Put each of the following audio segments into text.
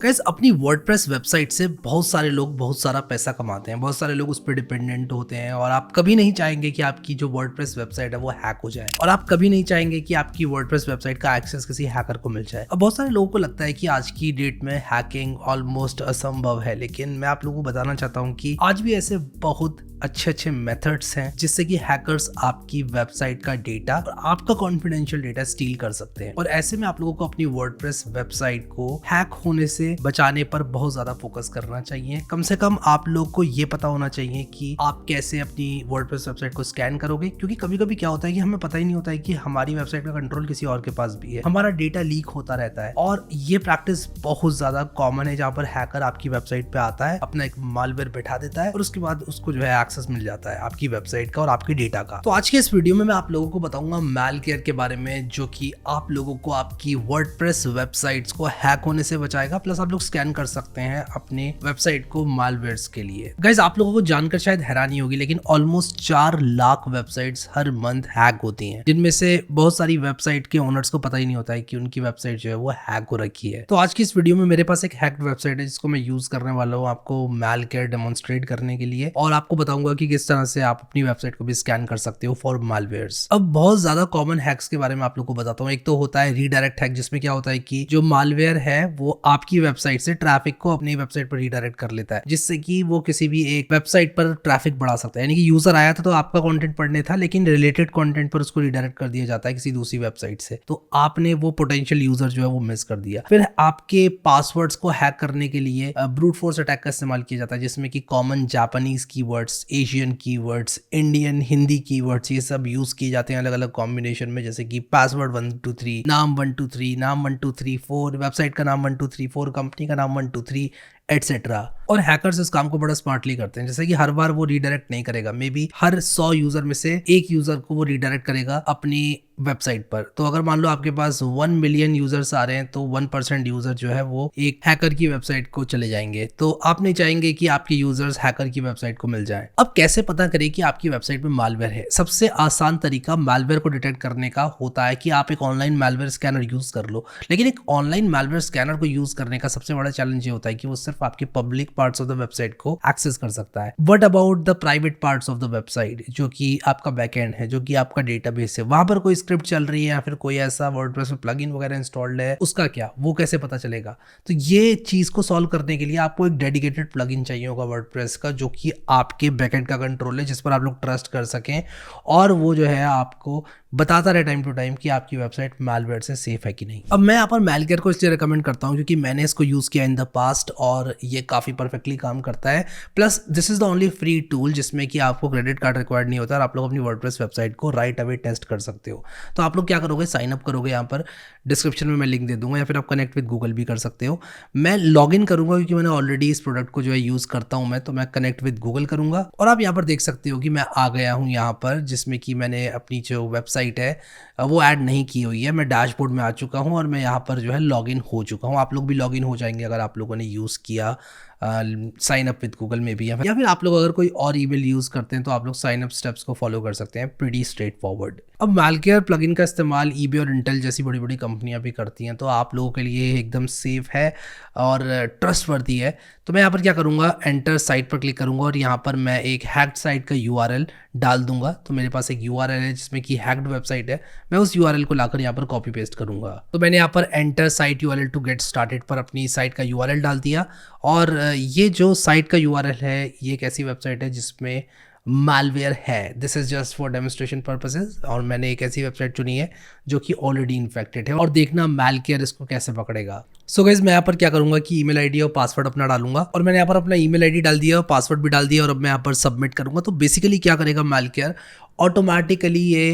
Guys अपनी WordPress website से बहुत सारे लोग बहुत सारा पैसा कमाते हैं। बहुत सारे लोग उस पर डिपेंडेंट होते हैं और आप कभी नहीं चाहेंगे कि आपकी जो वर्डप्रेस वेबसाइट है वो हैक हो जाए, और आप कभी नहीं चाहेंगे कि आपकी वर्डप्रेस वेबसाइट का एक्सेस किसी हैकर को मिल जाए। अब बहुत सारे लोगों को लगता है कि आज की डेट में हैकिंग ऑलमोस्ट असंभव है, लेकिन मैं आप लोगों को बताना चाहता हूँ कि आज भी ऐसे बहुत अच्छे मेथड्स हैं जिससे कि हैकर्स आपकी वेबसाइट का डेटा और आपका कॉन्फिडेंशियल डेटा स्टील कर सकते हैं। और ऐसे में आप लोगों को अपनी वर्डप्रेस वेबसाइट को हैक होने से बचाने पर बहुत ज्यादा फोकस करना चाहिए। कम से कम आप लोग को ये पता होना चाहिए कि आप कैसे अपनी वर्डप्रेस वेबसाइट को स्कैन करोगे, क्योंकि कभी कभी क्या होता है कि हमें पता ही नहीं होता है कि हमारी वेबसाइट का कंट्रोल किसी और के पास भी है। हमारा डेटा लीक होता रहता है और ये प्रैक्टिस बहुत ज्यादा कॉमन है, जहाँ पर हैकर आपकी वेबसाइट पे आता है, अपना एक मालवेयर बैठा देता है और उसके बाद उसको जो है एक्सेस मिल जाता है आपकी वेबसाइट का और आपके डेटा का। तो आज के इस वीडियो में मैं आप लोगों को बताऊंगा मैलवेयर के बारे में, जो कि आप लोगों को आपकी वर्डप्रेस वेबसाइट्स को हैक होने से बचाएगा। प्लस आप लोग स्कैन कर सकते हैं अपने वेबसाइट को मालवेयर्स के लिए। गाइस आप लोगों को जानकर शायद हैरानी होगी, लेकिन ऑलमोस्ट 4 लाख वेबसाइट्स हर मंथ हैक होती हैं, जिनमें से बहुत सारी वेबसाइट के ओनर्स को पता ही नहीं होता है कि उनकी वेबसाइट जो है वो हैक हो रखी है। तो आज की इस वीडियो में मेरे पास एक हैक्ड वेबसाइट है जिसको मैं यूज करने वाला हूँ आपको मैलवेयर डेमोन्स्ट्रेट करने के लिए, और आपको बताऊंगा कि किस तरह से आप अपनी वेबसाइट को भी स्कैन कर सकते हो फॉर मालवेयर्स। अब बहुत ज्यादा कॉमन हैक्स के बारे में आप लोग को बताता हूँ। एक तो होता है रीडायरेक्ट हैक, जिसमें क्या होता है कि जो मालवेयर है वो आपकी वेबसाइट से ट्रैफिक को अपनी वेबसाइट पर रीडायरेक्ट कर लेता है, जिससे कि वो किसी भी एक वेबसाइट पर ट्रैफिक बढ़ा सकता है। यानी कि यूजर आया था तो आपका कंटेंट पढ़ने था, लेकिन रिलेटेड कंटेंट पर उसको रीडायरेक्ट कर दिया जाता है किसी दूसरी वेबसाइट से, तो आपने वो पोटेंशियल यूजर जो है वो मिस कर दिया। फिर आपके पासवर्ड्स को हैक करने के लिए ब्रूट फोर्स अटैक का इस्तेमाल किया जाता है, जिसमें कि common Japanese keywords, Asian keywords, Indian Hindi keywords, ये सब यूज किए जाते हैं अलग अलग कॉम्बिनेशन में, जैसे कि पासवर्ड 123, नाम 123, नाम 1234, वेबसाइट का नाम 1234, कंपनी का नाम 123 एटसेट्रा। और हैकर्स इस काम को बड़ा स्मार्टली करते हैं, जैसे कि हर बार वो रीडायरेक्ट नहीं करेगा, मे बी हर 100 यूजर में से एक यूजर को वो रीडायरेक्ट करेगा अपनी वेबसाइट पर। तो अगर मान लो आपके पास 1 मिलियन यूजर्स आ रहे हैं तो 1% यूजर जो है वो एक हैकर की वेबसाइट को चले जाएंगे। तो आप नहीं चाहेंगे कि आपके यूजर्स हैकर की वेबसाइट को मिल जाए। अब कैसे पता करें कि आपकी वेबसाइट में मालवेयर है? सबसे आसान तरीका मालवेयर को डिटेक्ट करने का होता है कि आप एक ऑनलाइन मालवेयर स्कैनर यूज कर लो। लेकिन एक ऑनलाइन मालवेयर स्कैनर को यूज करने का सबसे बड़ा चैलेंज ये होता है कि वो सिर्फ आपके public parts of the website को एक्सेस कर सकता है। What about the private parts of the website, जो कि आपका बैकएंड है, जो कि आपका डेटाबेस है, वहां पर कोई स्क्रिप्ट चल रही है या फिर कोई ऐसा वर्डप्रेस में प्लगइन वगैरह इंस्टॉल्ड है, उसका क्या, वो कैसे पता चलेगा? तो ये चीज को सॉल्व करने के लिए आपको एक डेडिकेटेड प्लगइन चाहिए होगा वर्डप्रेस का, जो कि आपके बैकएंड का कंट्रोल है, जिस पर आप लोग ट्रस्ट कर सकें, और वो जो है आपको बताता रहे टाइम टू टाइम कि आपकी वेबसाइट मैलवेयर से सेफ है कि नहीं। अब मैं यहाँ पर मैलवेयर को इसलिए रिकमेंड करता हूँ क्योंकि मैंने इसको यूज किया इन द पास्ट और ये काफी परफेक्टली काम करता है। Plus this is the only free tool जिसमें कि आपको क्रेडिट कार्ड रिक्वायर्ड नहीं होता और आप लोग अपनी वर्डप्रेस वेबसाइट को राइट अवे टेस्ट कर सकते हो। तो आप लोग क्या करोगे, साइन अप करोगे, यहाँ पर डिस्क्रिप्शन में मैं लिंक दे दूंगा, या फिर आप कनेक्ट विद गूगल भी कर सकते हो। मैं लॉग इन करूंगा क्योंकि मैंने ऑलरेडी इस प्रोडक्ट को जो है यूज करता हूं मैं, तो मैं कनेक्ट विद गूगल करूंगा। और आप यहाँ पर देख सकते हो कि मैं आ गया हूँ यहाँ पर, जिसमें कि मैंने अपनी जो वेबसाइट है वो ऐड नहीं की हुई है। मैं डैशबोर्ड में आ चुका हूँ और मैं यहाँ पर जो है लॉगिन हो चुका हूँ। आप लोग भी लॉगिन हो जाएंगे अगर आप लोगों ने यूज़ किया साइन अप विद गूगल में भी, या फिर आप लोग अगर कोई और ईमेल यूज़ करते हैं तो आप लोग साइन अप स्टेप्स को फॉलो कर सकते हैं, प्रीटी स्ट्रेट फॉरवर्ड। अब मैलवेयर प्लगइन का इस्तेमाल ईबे और इंटेल जैसी बड़ी बड़ी कंपनियां भी करती हैं, तो आप लोगों के लिए एकदम सेफ है और ट्रस्टवर्दी है। तो मैं यहाँ पर क्या करूँगा, एंटर साइट पर क्लिक करूँगा और यहाँ पर मैं एक हैक्ड साइट का यूआरएल डाल दूंगा। तो मेरे पास एक यूआरएल है जिसमें कि हैक्ड वेबसाइट है, मैं उस यूआरएल को लाकर यहाँ पर कॉपी पेस्ट करूँगा। तो मैंने यहाँ पर enter site URL to get started पर अपनी साइट का यूआरएल डाल दिया। और ये जो साइट का यूआरएल है ये एक ऐसी वेबसाइट है जिसमें मालवेयर है। This is just for demonstration purposes, और मैंने एक ऐसी वेबसाइट चुनी है जो कि ऑलरेडी इन्फेक्टेड है, और देखना मैलवेयर इसको कैसे पकड़ेगा। सो गाइस मैं यहाँ पर क्या करूंगा कि ईमेल आईडी और पासवर्ड अपना डालूंगा, और मैंने यहाँ पर अपना ईमेल आईडी डाल दिया और पासवर्ड भी डाल दिया, और अब मैं यहाँ पर सबमिट करूंगा। तो बेसिकली क्या करेगा मैलवेयर, ऑटोमेटिकली ये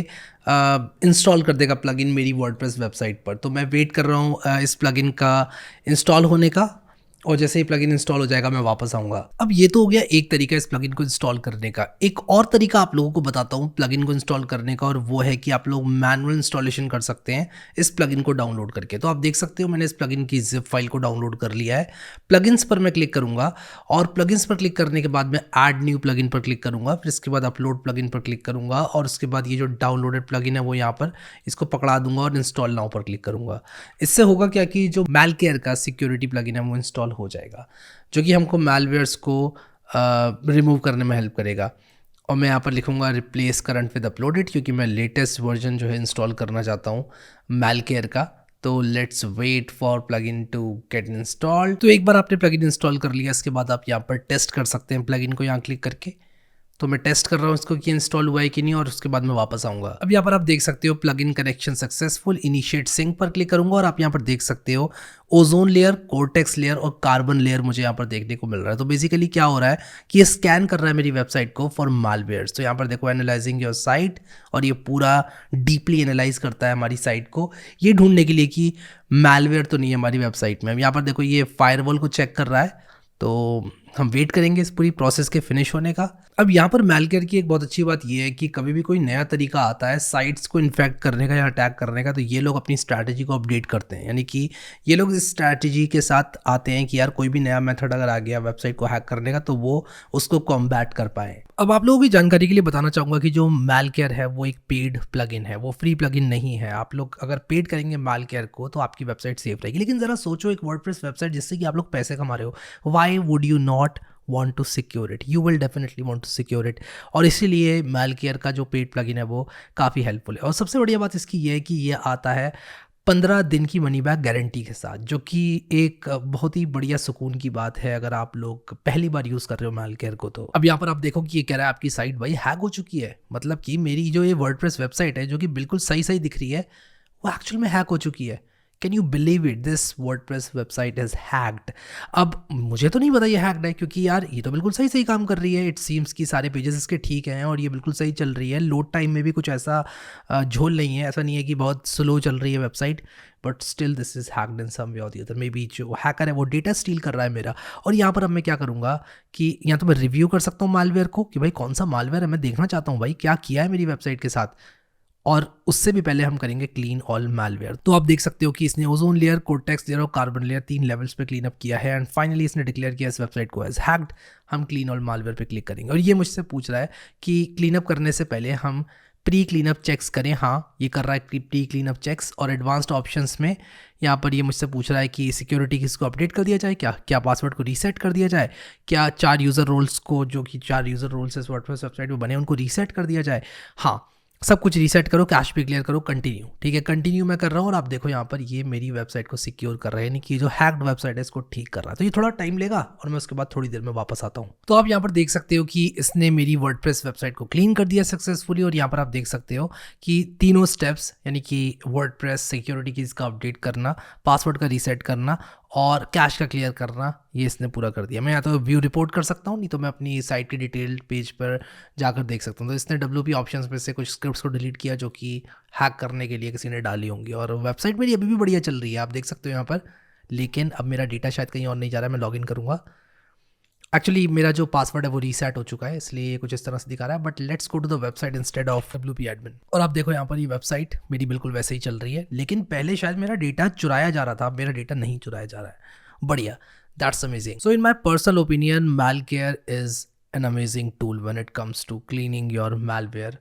इंस्टॉल कर देगा प्लगइन मेरी वर्डप्रेस वेबसाइट पर। तो मैं वेट कर रहा हूँ इस प्लगइन का इंस्टॉल होने का, और जैसे ही प्लगइन इंस्टॉल हो जाएगा मैं वापस आऊँगा। अब ये तो हो गया एक तरीका इस प्लगइन को इंस्टॉल करने का। एक और तरीका आप लोगों को बताता हूँ प्लगइन को इंस्टॉल करने का, और वो है कि आप लोग मैनुअल इंस्टॉलेशन कर सकते हैं इस प्लगइन को डाउनलोड करके। तो आप देख सकते हो मैंने इस प्लगइन की ज़िप फाइल को डाउनलोड कर लिया है। प्लगइन्स पर मैं क्लिक करूँगा और प्लगइन्स पर क्लिक करने के बाद मैं ऐड न्यू प्लगइन पर क्लिक करूँगा, फिर इसके बाद अपलोड प्लगइन पर क्लिक करूँगा और उसके बाद ये जो डाउनलोडेड प्लगइन है वो यहाँ पर इसको पकड़ा दूंगा और इंस्टॉल नाउ पर क्लिक करूँगा। इससे होगा क्या कि जो मैलकेयर का सिक्योरिटी प्लगइन है वो इंस्टॉल हो जाएगा, जो कि हमको मैलवेयर्स को रिमूव करने में हेल्प करेगा। और मैं यहाँ पर लिखूँगा रिप्लेस करंट विद अपलोडेड, क्योंकि मैं लेटेस्ट वर्जन जो है इंस्टॉल करना चाहता हूँ मैलकेयर का। तो let's wait for plugin to get installed. तो एक बार आपने प्लगइन इंस्टॉल कर लिया, इसके बाद आप यहाँ पर टेस्ट कर सकते हैं प्लगइन को यहाँ क्लिक करके। तो मैं टेस्ट कर रहा हूँ इसको कि इंस्टॉल हुआ है कि नहीं, और उसके बाद मैं वापस आऊँगा। अब यहाँ पर आप देख सकते हो plugin connection successful, initiate sync पर क्लिक करूँगा और आप यहाँ पर देख सकते हो ओजोन लेयर, कोर्टेक्स लेयर और कार्बन लेयर मुझे यहाँ पर देखने को मिल रहा है। तो बेसिकली क्या हो रहा है कि ये स्कैन कर रहा है मेरी वेबसाइट को फॉर मालवेयर्स। तो यहाँ पर देखो एनालाइजिंग योर साइट, और ये पूरा डीपली एनालाइज करता है हमारी साइट को, ये ढूंढने के लिए कि मैलवेयर तो नहीं है हमारी वेबसाइट में। अब यहाँ पर देखो ये फायरवॉल को चेक कर रहा है, तो हम वेट करेंगे इस पूरी प्रोसेस के फिनिश होने का। अब यहाँ पर मैलकेयर की एक बहुत अच्छी बात ये है कि कभी भी कोई नया तरीका आता है साइट्स को इन्फेक्ट करने का या अटैक करने का, तो ये लोग अपनी स्ट्रैटेजी को अपडेट करते हैं। यानी कि ये लोग इस स्ट्रैटेजी के साथ आते हैं कि यार कोई भी नया मेथड अगर आ गया वेबसाइट को हैक करने का तो वो उसको कॉम्बैट कर पाए। अब आप लोगों की जानकारी के लिए बताना चाहूँगा कि जो मैलकेयर है वो एक पेड प्लगइन है, वो फ्री प्लगइन नहीं है। आप लोग अगर पेड करेंगे मैलकेयर को तो आपकी वेबसाइट सेफ रहेगी। लेकिन ज़रा सोचो, एक वर्डप्रेस वेबसाइट जिससे कि आप लोग पैसे कमा रहे हो, why would you not want to secure it? You will definitely want to secure it। और इसीलिए मैलकेयर का जो पेड प्लगइन है वो काफ़ी हेल्पफुल है। और सबसे बढ़िया बात इसकी ये है कि ये आता है 15 दिन की मनी बैक गारंटी के साथ, जो कि एक बहुत ही बढ़िया सुकून की बात है अगर आप लोग पहली बार यूज़ कर रहे हो मैलकेयर को। तो अब यहाँ पर आप देखो कि ये कह रहा है आपकी साइट भाई हैक हो चुकी है। मतलब कि मेरी जो ये वर्डप्रेस वेबसाइट है जो कि बिल्कुल सही सही दिख रही है, वो एक्चुअल में हैक हो चुकी है। Can you believe it, this WordPress website is hacked. अब मुझे तो नहीं पता ये हैक्ड है, क्योंकि यार ये तो बिल्कुल सही सही काम कर रही है। इट सीम्स कि सारे पेजेस इसके ठीक हैं और ये बिल्कुल सही चल रही है। लोड टाइम में भी कुछ ऐसा झोल नहीं है, ऐसा नहीं है कि बहुत स्लो चल रही है website. But still this is hacked in some way or the other. Maybe जो हैकर है वो डेटा स्टील कर रहा है मेरा। और यहाँ पर अब मैं क्या करूँगा कि यहाँ तो मैं रिव्यू कर सकता हूँ मालवेयर को कि भाई कौन सा मालवेयर है, मैं देखना चाहता हूँ भाई क्या किया है मेरी वेबसाइट के साथ। और उससे भी पहले हम करेंगे क्लीन ऑल मैलवेयर। तो आप देख सकते हो कि इसने ओजोन लेयर, कोर्टेक्स लेयर और कार्बन लेयर 3 लेवल्स पे क्लीन अप किया है एंड फाइनली इसने डिक्लेयर किया इस वेबसाइट को एज हैक्ड। हम क्लीन ऑल मैलवेयर पे क्लिक करेंगे और ये मुझसे पूछ रहा है कि क्लीन अप करने से पहले हम प्री क्लीन अप चेक्स करें। हाँ, ये कर रहा है प्री क्लीन अप चेक्स। और एडवांस्ड ऑप्शंस में यहाँ पर ये मुझसे पूछ रहा है कि सिक्योरिटी किसको अपडेट कर दिया जाए, क्या पासवर्ड को रीसेट कर दिया जाए, क्या 4 यूज़र रोल्स को, जो कि 4 यूज़र रोल्स इस वर्डप्रेस वेबसाइट में बने, उनको रीसेट कर दिया जाए। हाँ, सब कुछ रीसेट करो, कैश भी क्लियर करो, कंटिन्यू। ठीक है, कंटिन्यू मैं कर रहा हूँ और आप देखो यहाँ पर ये मेरी वेबसाइट को सिक्योर कर रहा है, यानी कि जो हैक्ड वेबसाइट है इसको ठीक कर रहा है। तो ये थोड़ा टाइम लेगा और मैं उसके बाद थोड़ी देर में वापस आता हूँ। तो आप यहाँ पर देख सकते हो कि इसने मेरी वर्डप्रेस वेबसाइट को क्लीन कर दिया सक्सेसफुली। और यहाँ पर आप देख सकते हो कि तीनों स्टेप्स, यानी कि वर्डप्रेस सिक्योरिटी की इसका अपडेट करना, पासवर्ड का रीसेट करना और कैश का क्लियर करना, ये इसने पूरा कर दिया। मैं या तो व्यू रिपोर्ट कर सकता हूँ, नहीं तो मैं अपनी साइट के डिटेल्ड पेज पर जाकर देख सकता हूँ। तो इसने WP ऑप्शंस में से कुछ स्क्रिप्ट्स को डिलीट किया जो कि हैक करने के लिए किसी ने डाली होंगी। और वेबसाइट मेरी अभी भी बढ़िया चल रही है, आप देख सकते हो यहाँ पर। लेकिन अब मेरा डेटा शायद कहीं और नहीं जा रहा है, मैं लॉगिन करूँगा। एक्चुअली मेरा जो पासवर्ड है वो रीसेट हो चुका है, इसलिए ये कुछ इस तरह से दिखा रहा है। But let's go to the website instead of WP admin. और आप देखो यहाँ पर ये वेबसाइट मेरी बिल्कुल वैसे ही चल रही है, लेकिन पहले शायद मेरा डेटा चुराया जा रहा था, अब मेरा डेटा नहीं चुराया जा रहा है। बढ़िया, that's amazing. So in my personal opinion MalCare is an amazing tool when it comes to cleaning your malware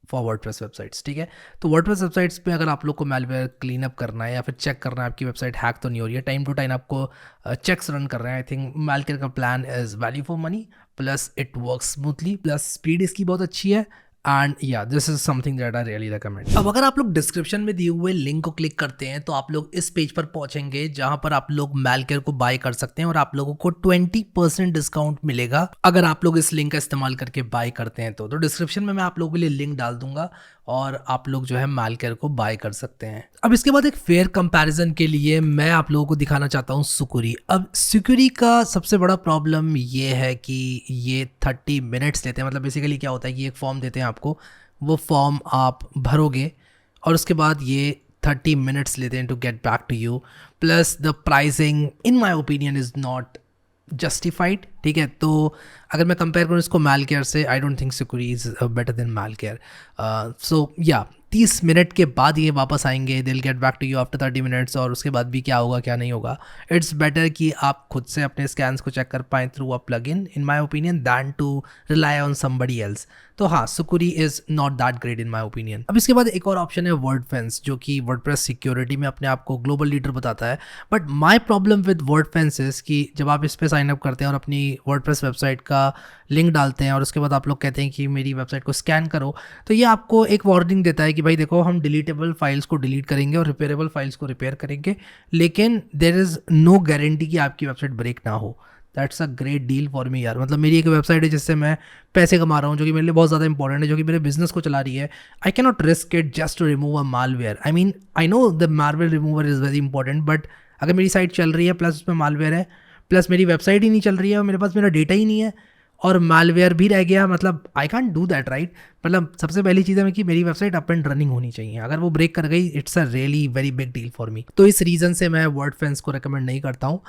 for WordPress websites. ठीक है, तो वर्डप्रेस वेबसाइट्स पे अगर आप लोग को मैलवेयर क्लीन अप करना है या फिर चेक करना है आपकी वेबसाइट हैक तो नहीं हो रही है, टाइम टू टाइम आपको चेक्स रन कर रहे हैं, आई थिंक मैलकेयर का plan is value for money, plus it work smoothly, plus speed इसकी बहुत अच्छी है। एंड या this is something that I really recommend. अब अगर आप लोग डिस्क्रिप्शन में दिए हुए लिंक को क्लिक करते हैं तो आप लोग इस पेज पर पहुंचेंगे जहां पर आप लोग मैलकेयर को बाय कर सकते हैं और आप लोगों को 20% डिस्काउंट मिलेगा अगर आप लोग इस लिंक का इस्तेमाल करके बाय करते हैं। तो डिस्क्रिप्शन में मैं आप लोगों के लिए लिंक डाल दूंगा और आप लोग जो है मैलकेयर को बाय कर सकते हैं। अब इसके बाद एक फेयर कंपैरिजन के लिए मैं आप लोगों को दिखाना चाहता हूँ सुकुरी। अब सुकुरी का सबसे बड़ा प्रॉब्लम ये है कि ये 30 मिनट्स लेते हैं। मतलब बेसिकली क्या होता है कि एक फॉर्म देते हैं आपको, वो फॉर्म आप भरोगे और उसके बाद ये 30 मिनट्स लेते हैं to get back to you, plus the pricing in my opinion is not justified. ठीक है, तो अगर मैं कंपेयर करूँ इसको मैलकेयर से, I don't think Sucuri is better than MalCare. So या 30 मिनट के बाद ये वापस आएंगे, they'll get back to you after 30 minutes, और उसके बाद भी क्या होगा क्या नहीं होगा। इट्स बेटर कि आप खुद से अपने स्कैन्स को चेक कर पाएँ through a plug in my opinion than to rely on somebody else. तो हाँ, Sucuri is not that great in my opinion. अब इसके बाद एक और ऑप्शन है वर्डफेंस, जो कि वर्डप्रेस सिक्योरिटी में अपने आप को ग्लोबल लीडर बताता है। But my problem with Wordfence is कि जब आप इस पर साइन अप करते हैं और अपनी वर्डप्रेस वेबसाइट का लिंक डालते हैं और उसके बाद आप लोग कहते हैं कि मेरी वेबसाइट को स्कैन करो, तो ये आपको एक वार्निंग देता है कि भाई देखो, हम डिलीटेबल फाइल्स को डिलीट करेंगे और रिपेयरेबल फाइल्स को रिपेयर करेंगे, लेकिन देयर इज़ नो गारंटी कि आपकी वेबसाइट ब्रेक ना हो। That's a great deal for me यार। मतलब मेरी एक वेबसाइट है जिससे मैं पैसे कमा रहा हूँ, जो कि मेरे लिए बहुत ज़्यादा इंपॉर्टेंट है, जो कि मेरे बिजनेस को चला रही है। I can not risk it just to remove a malware. I mean I know the malware remover is very important, but अगर मेरी साइट चल रही है प्लस उसमें मालवेयर है, प्लस मेरी वेबसाइट ही नहीं चल रही है और मेरे पास मेरा डेटा ही नहीं है और मालवेयर भी रह गया, मतलब I can't do that right. मतलब सबसे पहली चीज़ है कि मेरी वेबसाइट अप एंड रनिंग होनी चाहिए। अगर वो ब्रेक कर गई, it's a really very big deal for me. तो इस रीज़न से मैं वर्डफेंस को रिकमेंड नहीं करता हूँ।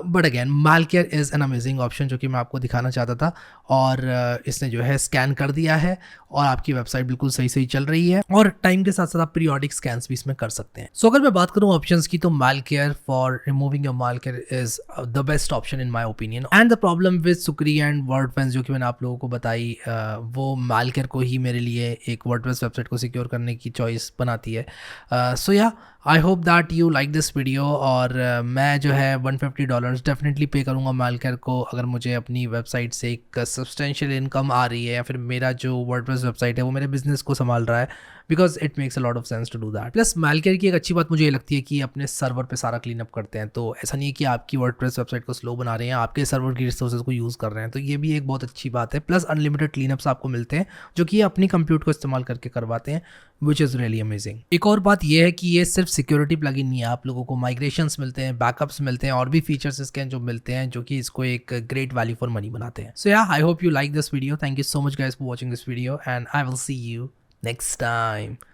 But again MalCare is an amazing option, जो कि मैं आपको दिखाना चाहता था, और इसने जो है स्कैन कर दिया है और आपकी वेबसाइट बिल्कुल सही सही चल रही है, और टाइम के साथ साथ आप पीरियोडिक स्कैन्स भी इसमें कर सकते हैं। सो अगर मैं बात करूँ ऑप्शंस की, तो MalCare for removing your MalCare is the best option in my opinion. And the problem with Sucuri and Wordfence जो कि मैंने आप लोगों को बताई, वो मैलकेयर को ही मेरे लिए एक वर्डप्रेस वेबसाइट को सिक्योर करने की चॉइस बनाती है। सो या I hope that you like this video, और मैं जो है $150 डेफिनेटली पे करूँगा मैलकेयर को अगर मुझे अपनी वेबसाइट से एक सब्सटेंशियल इनकम आ रही है, या फिर मेरा जो वर्डप्रेस वेबसाइट है वो मेरे बिजनेस को संभाल रहा है, because it makes a lot of sense to do that. Plus MalCare की एक अच्छी बात मुझे ये लगती है कि अपने सर्वर पे सारा क्लीन अप करते हैं, तो ऐसा नहीं है कि आपकी वर्डप्रेस वेबसाइट को स्लो बना रहे हैं, आपके सर्वर की रिसोर्सेज को यूज़ कर रहे हैं, तो ये भी एक बहुत अच्छी बात है। प्लस अनलिमिटेड क्लीनअप्स आपको मिलते हैं, जो कि अपनी कंप्यूटर को इस्तेमाल करके करवाते हैं, विच इज़ रियली अमेजिंग। एक और बात यह है कि ये सिर्फ सिक्योरिटी प्लगइन नहीं है, आप लोगों को माइग्रेशंस मिलते हैं, बैकअप्स मिलते हैं, और भी फीचर्स इसके जो मिलते हैं, जो कि इसको एक ग्रेट वैल्यू फॉर मनी बनाते हैं। सो या I hope you like this video. Thank you so much guys for watching this video, and I will see you next time.